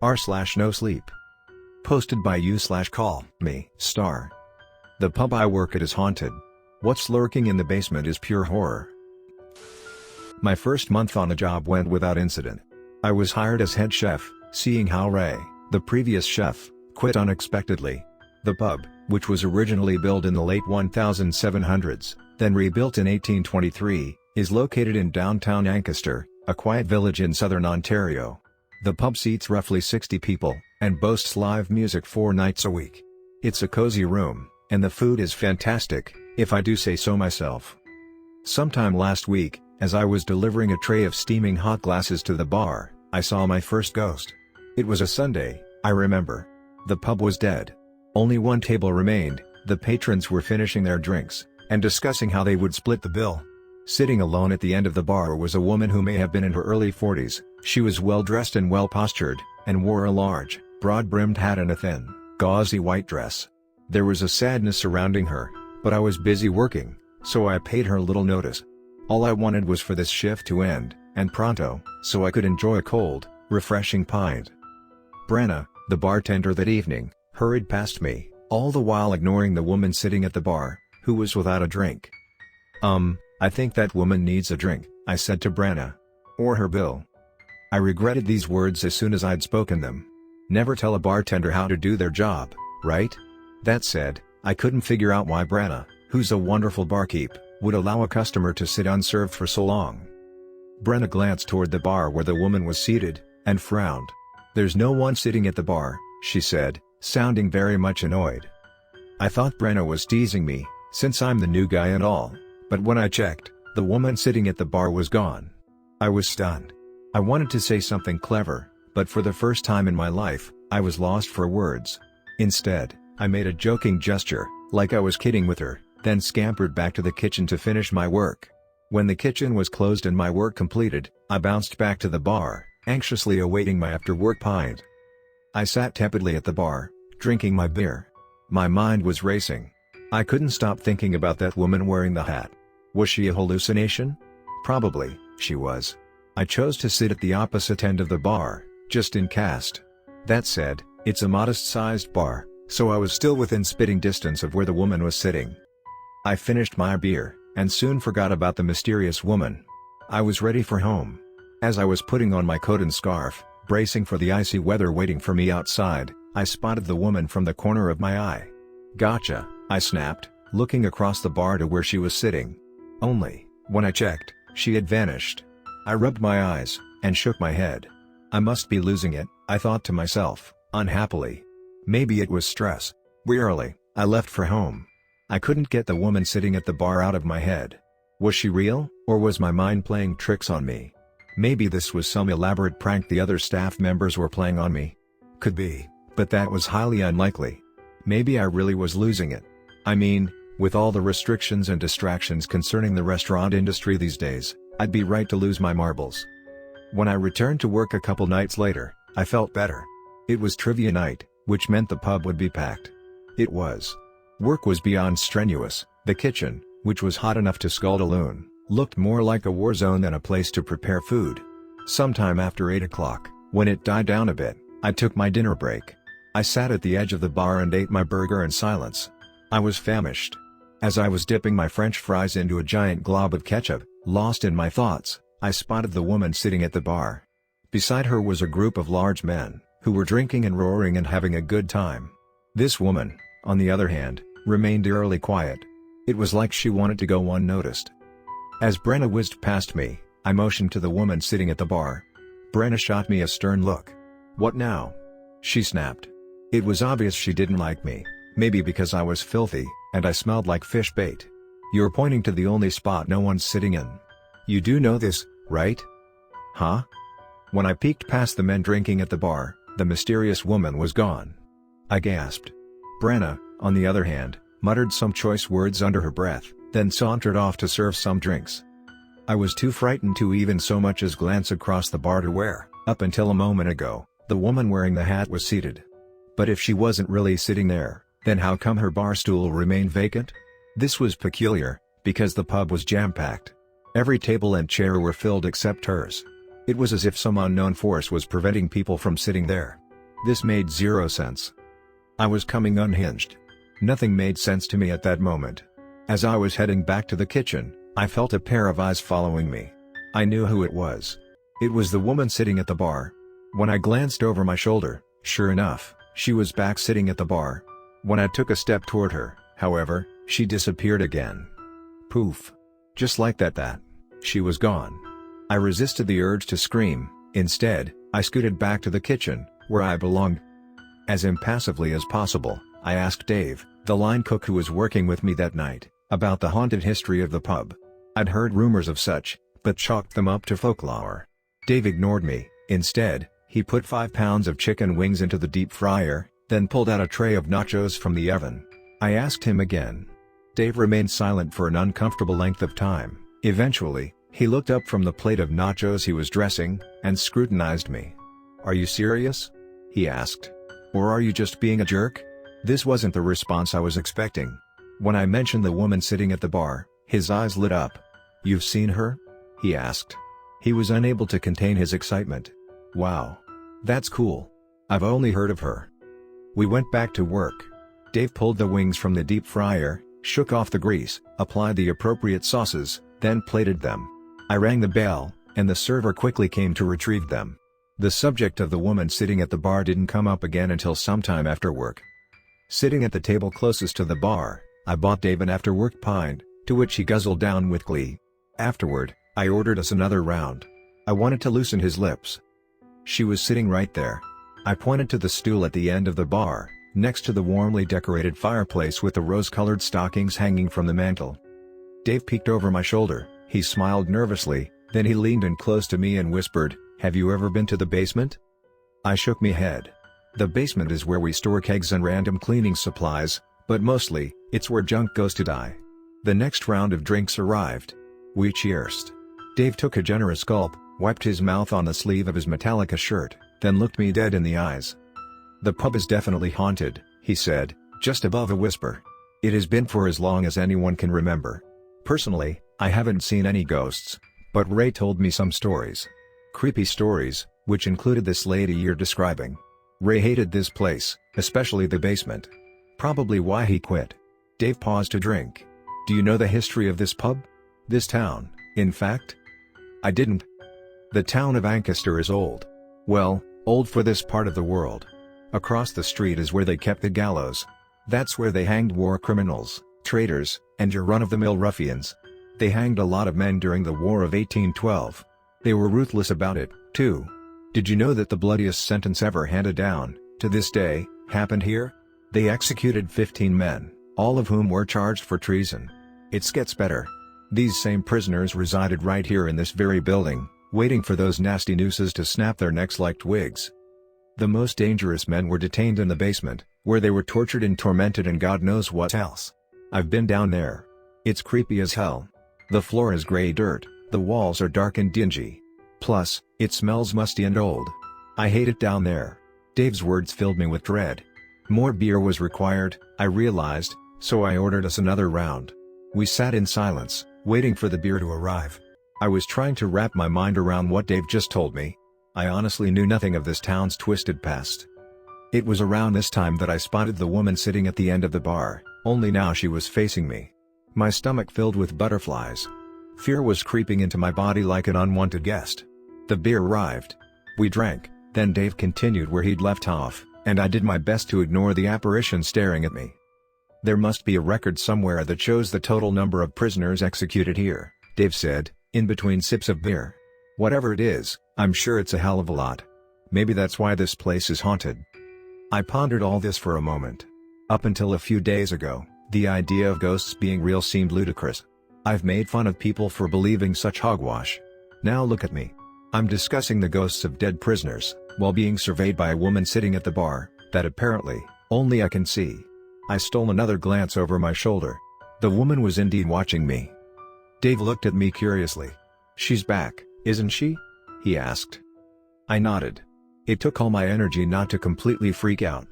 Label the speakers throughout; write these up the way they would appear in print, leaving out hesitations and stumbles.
Speaker 1: r/NoSleep. Posted by you/CallMeStarr. The pub I work at is haunted. What's lurking in the basement is pure horror. My first month on the job went without incident. I was hired as head chef, seeing how Ray, the previous chef, quit unexpectedly. The pub, which was originally built in the late 1700s, then rebuilt in 1823, is located in downtown Ancaster, a quiet village in southern Ontario. The pub seats roughly 60 people, and boasts live music 4 nights a week. It's a cozy room, and the food is fantastic, if I do say so myself. Sometime last week, as I was delivering a tray of steaming hot glasses to the bar, I saw my first ghost. It was a Sunday, I remember. The pub was dead. Only one table remained, the patrons were finishing their drinks, and discussing how they would split the bill. Sitting alone at the end of the bar was a woman who may have been in her early 40s, she was well-dressed and well-postured, and wore a large, broad-brimmed hat and a thin, gauzy white dress. There was a sadness surrounding her, but I was busy working, so I paid her little notice. All I wanted was for this shift to end, and pronto, so I could enjoy a cold, refreshing pint. Brenna, the bartender that evening, hurried past me, all the while ignoring the woman sitting at the bar, who was without a drink. I think that woman needs a drink," I said to Brenna. "Or her bill." I regretted these words as soon as I'd spoken them. Never tell a bartender how to do their job, right? That said, I couldn't figure out why Brenna, who's a wonderful barkeep, would allow a customer to sit unserved for so long. Brenna glanced toward the bar where the woman was seated, and frowned. "There's no one sitting at the bar," she said, sounding very much annoyed. I thought Brenna was teasing me, since I'm the new guy and all, but when I checked, the woman sitting at the bar was gone. I was stunned. I wanted to say something clever, but for the first time in my life, I was lost for words. Instead, I made a joking gesture, like I was kidding with her, then scampered back to the kitchen to finish my work. When the kitchen was closed and my work completed, I bounced back to the bar, anxiously awaiting my after-work pint. I sat tepidly at the bar, drinking my beer. My mind was racing. I couldn't stop thinking about that woman wearing the hat. Was she a hallucination? Probably, she was. I chose to sit at the opposite end of the bar, just in case. That said, it's a modest-sized bar, so I was still within spitting distance of where the woman was sitting. I finished my beer, and soon forgot about the mysterious woman. I was ready for home. As I was putting on my coat and scarf, bracing for the icy weather waiting for me outside, I spotted the woman from the corner of my eye. "Gotcha," I snapped, looking across the bar to where she was sitting. Only, when I checked, she had vanished. I rubbed my eyes, and shook my head. I must be losing it, I thought to myself, unhappily. Maybe it was stress. Wearily, I left for home. I couldn't get the woman sitting at the bar out of my head. Was she real, or was my mind playing tricks on me? Maybe this was some elaborate prank the other staff members were playing on me. Could be, but that was highly unlikely. Maybe I really was losing it. I mean, with all the restrictions and distractions concerning the restaurant industry these days, I'd be right to lose my marbles. When I returned to work a couple nights later, I felt better. It was trivia night, which meant the pub would be packed. It was. Work was beyond strenuous. The kitchen, which was hot enough to scald a loon, looked more like a war zone than a place to prepare food. Sometime after 8 o'clock, when it died down a bit, I took my dinner break. I sat at the edge of the bar and ate my burger in silence. I was famished. As I was dipping my French fries into a giant glob of ketchup, lost in my thoughts, I spotted the woman sitting at the bar. Beside her was a group of large men, who were drinking and roaring and having a good time. This woman, on the other hand, remained eerily quiet. It was like she wanted to go unnoticed. As Brenna whizzed past me, I motioned to the woman sitting at the bar. Brenna shot me a stern look. "What now?" she snapped. It was obvious she didn't like me, maybe because I was filthy, and I smelled like fish bait. "You're pointing to the only spot no one's sitting in. You do know this, right?" "Huh?" When I peeked past the men drinking at the bar, the mysterious woman was gone. I gasped. Brenna, on the other hand, muttered some choice words under her breath, then sauntered off to serve some drinks. I was too frightened to even so much as glance across the bar to where, up until a moment ago, the woman wearing the hat was seated. But if she wasn't really sitting there, then how come her bar stool remained vacant? This was peculiar, because the pub was jam-packed. Every table and chair were filled except hers. It was as if some unknown force was preventing people from sitting there. This made zero sense. I was coming unhinged. Nothing made sense to me at that moment. As I was heading back to the kitchen, I felt a pair of eyes following me. I knew who it was. It was the woman sitting at the bar. When I glanced over my shoulder, sure enough, she was back sitting at the bar. When I took a step toward her, however, she disappeared again. Poof. Just like that, she was gone. I resisted the urge to scream. Instead, I scooted back to the kitchen, where I belonged. As impassively as possible, I asked Dave, the line cook who was working with me that night, about the haunted history of the pub. I'd heard rumors of such, but chalked them up to folklore. Dave ignored me. Instead, he put 5 pounds of chicken wings into the deep fryer, then pulled out a tray of nachos from the oven. I asked him again. Dave remained silent for an uncomfortable length of time. Eventually, he looked up from the plate of nachos he was dressing, and scrutinized me. "Are you serious?" he asked. "Or are you just being a jerk?" This wasn't the response I was expecting. When I mentioned the woman sitting at the bar, his eyes lit up. "You've seen her?" he asked. He was unable to contain his excitement. "Wow. That's cool. I've only heard of her." We went back to work. Dave pulled the wings from the deep fryer, shook off the grease, applied the appropriate sauces, then plated them. I rang the bell, and the server quickly came to retrieve them. The subject of the woman sitting at the bar didn't come up again until sometime after work. Sitting at the table closest to the bar, I bought Dave an after-work pint, to which he guzzled down with glee. Afterward, I ordered us another round. I wanted to loosen his lips. She was sitting right there. I pointed to the stool at the end of the bar, next to the warmly decorated fireplace with the rose-colored stockings hanging from the mantel. Dave peeked over my shoulder. He smiled nervously, then he leaned in close to me and whispered, "Have you ever been to the basement?" I shook my head. The basement is where we store kegs and random cleaning supplies, but mostly, it's where junk goes to die. The next round of drinks arrived. We cheersed. Dave took a generous gulp, wiped his mouth on the sleeve of his Metallica shirt, then looked me dead in the eyes. "The pub is definitely haunted," he said, just above a whisper. "It has been for as long as anyone can remember. Personally, I haven't seen any ghosts, but Ray told me some stories. Creepy stories, which included this lady you're describing. Ray hated this place, especially the basement. Probably why he quit." Dave paused to drink. "Do you know the history of this pub? This town, in fact?" I didn't. The town of Ancaster is old. Well, old for this part of the world. Across the street is where they kept the gallows. That's where they hanged war criminals, traitors, and your run-of-the-mill ruffians. They hanged a lot of men during the War of 1812. They were ruthless about it, too. Did you know that the bloodiest sentence ever handed down, to this day, happened here? They executed 15 men, all of whom were charged for treason. It gets better. These same prisoners resided right here in this very building, waiting for those nasty nooses to snap their necks like twigs. The most dangerous men were detained in the basement, where they were tortured and tormented and God knows what else. I've been down there. It's creepy as hell. The floor is gray dirt, the walls are dark and dingy. Plus, it smells musty and old. I hate it down there." Dave's words filled me with dread. More beer was required, I realized, so I ordered us another round. We sat in silence, waiting for the beer to arrive. I was trying to wrap my mind around what Dave just told me. I honestly knew nothing of this town's twisted past. It was around this time that I spotted the woman sitting at the end of the bar, only now she was facing me. My stomach filled with butterflies. Fear was creeping into my body like an unwanted guest. The beer arrived. We drank, then Dave continued where he'd left off, and I did my best to ignore the apparition staring at me. "There must be a record somewhere that shows the total number of prisoners executed here," Dave said, in between sips of beer. "Whatever it is, I'm sure it's a hell of a lot. Maybe that's why this place is haunted." I pondered all this for a moment. Up until a few days ago, the idea of ghosts being real seemed ludicrous. I've made fun of people for believing such hogwash. Now look at me. I'm discussing the ghosts of dead prisoners, while being surveyed by a woman sitting at the bar, that apparently, only I can see. I stole another glance over my shoulder. The woman was indeed watching me. Dave looked at me curiously. "She's back, isn't she?" he asked. I nodded. It took all my energy not to completely freak out.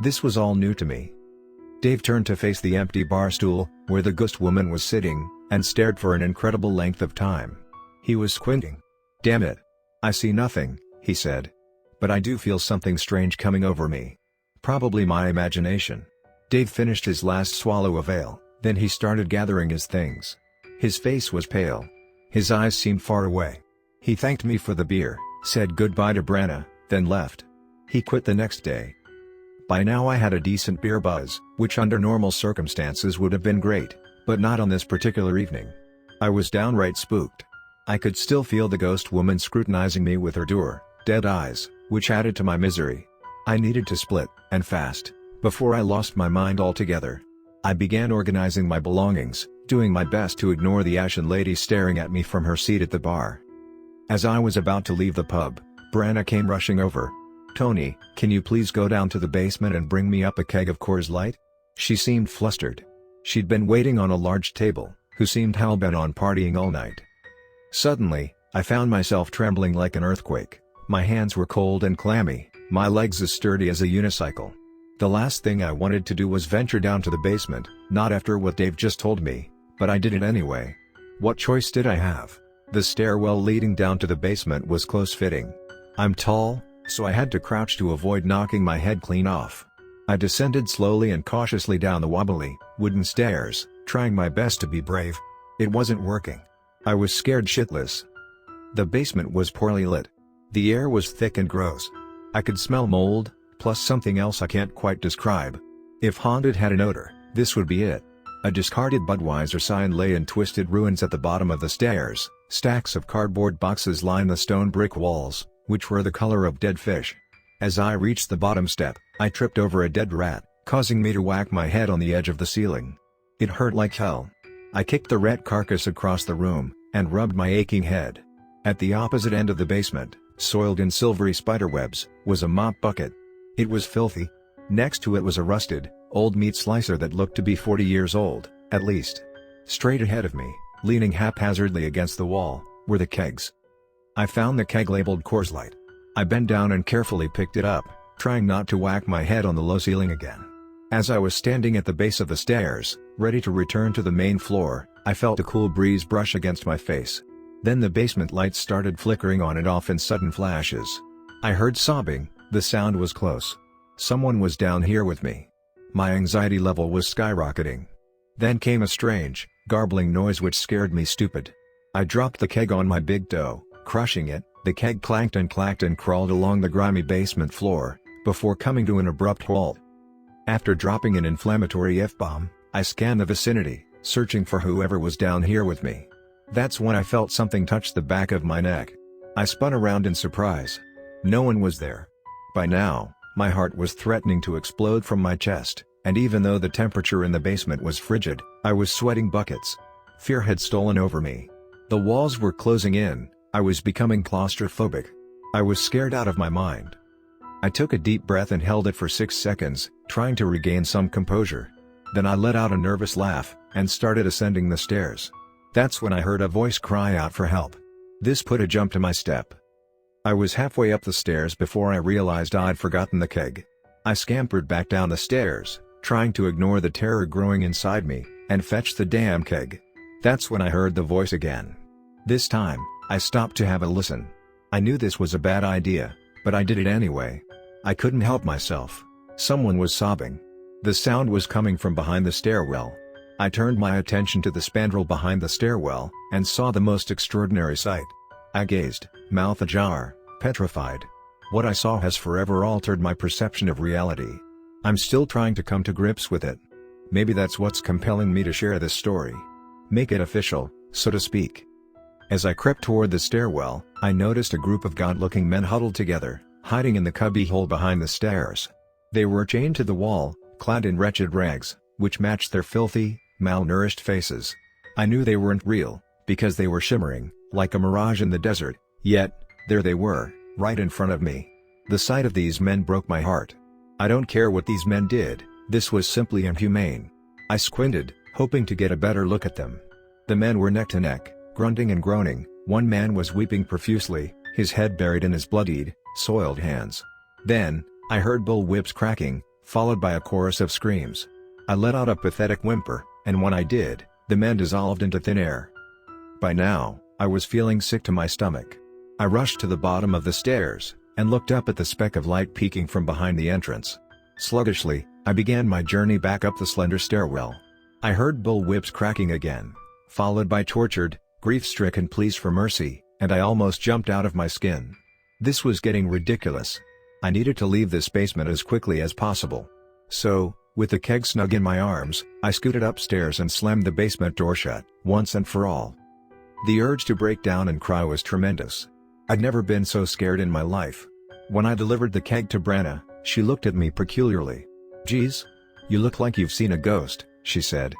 Speaker 1: This was all new to me. Dave turned to face the empty bar stool, where the ghost woman was sitting, and stared for an incredible length of time. He was squinting. "Damn it. I see nothing," he said. but I do feel something strange coming over me. Probably my imagination. Dave finished his last swallow of ale, then he started gathering his things. His face was pale. His eyes seemed far away. He thanked me for the beer, said goodbye to Branna, then left. He quit the next day. By now I had a decent beer buzz, which under normal circumstances would have been great, but not on this particular evening. I was downright spooked. I could still feel the ghost woman scrutinizing me with her dead eyes, which added to my misery. I needed to split, and fast, before I lost my mind altogether. I began organizing my belongings, doing my best to ignore the ashen lady staring at me from her seat at the bar. As I was about to leave the pub, Branna came rushing over. "Tony, can you please go down to the basement and bring me up a keg of Coors Light?" She seemed flustered. She'd been waiting on a large table, who seemed hell-bent on partying all night. Suddenly, I found myself trembling like an earthquake. My hands were cold and clammy, my legs as sturdy as a unicycle. The last thing I wanted to do was venture down to the basement, not after what Dave just told me, but I did it anyway. What choice did I have? The stairwell leading down to the basement was close-fitting. I'm tall, so I had to crouch to avoid knocking my head clean off. I descended slowly and cautiously down the wobbly, wooden stairs, trying my best to be brave. It wasn't working. I was scared shitless. The basement was poorly lit. The air was thick and gross. I could smell mold, plus something else I can't quite describe. If haunted had an odor, this would be it. A discarded Budweiser sign lay in twisted ruins at the bottom of the stairs. Stacks of cardboard boxes lined the stone brick walls, which were the color of dead fish. As I reached the bottom step, I tripped over a dead rat, causing me to whack my head on the edge of the ceiling. It hurt like hell. I kicked the rat carcass across the room, and rubbed my aching head. At the opposite end of the basement, soiled in silvery spiderwebs, was a mop bucket. It was filthy. Next to it was a rusted, old meat slicer that looked to be 40 years old, at least. Straight ahead of me, leaning haphazardly against the wall, were the kegs. I found the keg labeled Coors Light. I bent down and carefully picked it up, trying not to whack my head on the low ceiling again. As I was standing at the base of the stairs, ready to return to the main floor, I felt a cool breeze brush against my face. Then the basement lights started flickering on and off in sudden flashes. I heard sobbing. The sound was close. Someone was down here with me. My anxiety level was skyrocketing. Then came a strange, garbling noise which scared me stupid. I dropped the keg on my big toe, crushing it. The keg clanked and clacked and crawled along the grimy basement floor, before coming to an abrupt halt. After dropping an inflammatory F-bomb, I scanned the vicinity, searching for whoever was down here with me. That's when I felt something touch the back of my neck. I spun around in surprise. No one was there. By now, my heart was threatening to explode from my chest, and even though the temperature in the basement was frigid, I was sweating buckets. Fear had stolen over me. The walls were closing in. I was becoming claustrophobic. I was scared out of my mind. I took a deep breath and held it for 6 seconds, trying to regain some composure. Then I let out a nervous laugh, and started ascending the stairs. That's when I heard a voice cry out for help. This put a jump to my step. I was halfway up the stairs before I realized I'd forgotten the keg. I scampered back down the stairs, trying to ignore the terror growing inside me, and fetch the damn keg. That's when I heard the voice again. This time, I stopped to have a listen. I knew this was a bad idea, but I did it anyway. I couldn't help myself. Someone was sobbing. The sound was coming from behind the stairwell. I turned my attention to the spandrel behind the stairwell, and saw the most extraordinary sight. I gazed, mouth ajar, petrified. What I saw has forever altered my perception of reality. I'm still trying to come to grips with it. Maybe that's what's compelling me to share this story. Make it official, so to speak. As I crept toward the stairwell, I noticed a group of gaunt-looking men huddled together, hiding in the cubbyhole behind the stairs. They were chained to the wall, clad in wretched rags, which matched their filthy, malnourished faces. I knew they weren't real, because they were shimmering, like a mirage in the desert, yet, there they were, right in front of me. The sight of these men broke my heart. I don't care what these men did, this was simply inhumane. I squinted, hoping to get a better look at them. The men were neck to neck, grunting and groaning. One man was weeping profusely, his head buried in his bloodied, soiled hands. Then, I heard bullwhips cracking, followed by a chorus of screams. I let out a pathetic whimper, and when I did, the men dissolved into thin air. By now, I was feeling sick to my stomach. I rushed to the bottom of the stairs, and looked up at the speck of light peeking from behind the entrance. Sluggishly, I began my journey back up the slender stairwell. I heard bullwhips cracking again, followed by tortured, grief-stricken pleas for mercy, and I almost jumped out of my skin. This was getting ridiculous. I needed to leave this basement as quickly as possible. So, with the keg snug in my arms, I scooted upstairs and slammed the basement door shut, once and for all. The urge to break down and cry was tremendous. I'd never been so scared in my life. When I delivered the keg to Brenna, she looked at me peculiarly. "Geez. You look like you've seen a ghost," she said.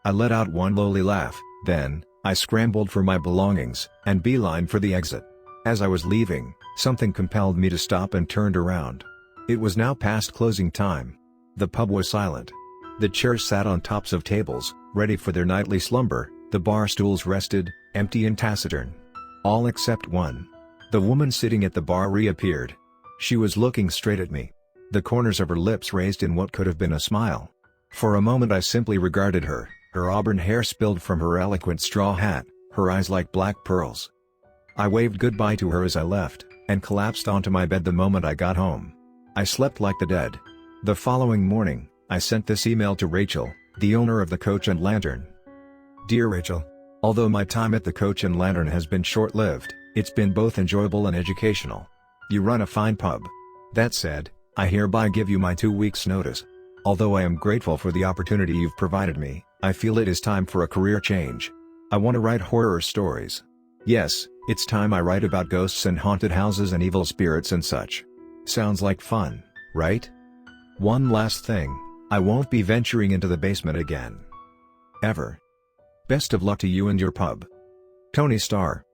Speaker 1: I let out one lowly laugh, then, I scrambled for my belongings, and beelined for the exit. As I was leaving, something compelled me to stop and turned around. It was now past closing time. The pub was silent. The chairs sat on tops of tables, ready for their nightly slumber, the bar stools rested, empty and taciturn. All except one. The woman sitting at the bar reappeared. She was looking straight at me. The corners of her lips raised in what could have been a smile. For a moment I simply regarded her, her auburn hair spilled from her eloquent straw hat, her eyes like black pearls. I waved goodbye to her as I left, and collapsed onto my bed the moment I got home. I slept like the dead. The following morning, I sent this email to Rachel, the owner of the Coach and Lantern. Dear Rachel, although my time at the Coach and Lantern has been short-lived, it's been both enjoyable and educational. You run a fine pub. That said, I hereby give you my 2 weeks' notice. Although I am grateful for the opportunity you've provided me, I feel it is time for a career change. I want to write horror stories. Yes, it's time I write about ghosts and haunted houses and evil spirits and such. Sounds like fun, right? One last thing, I won't be venturing into the basement again. Ever. Best of luck to you and your pub. Tony Starr.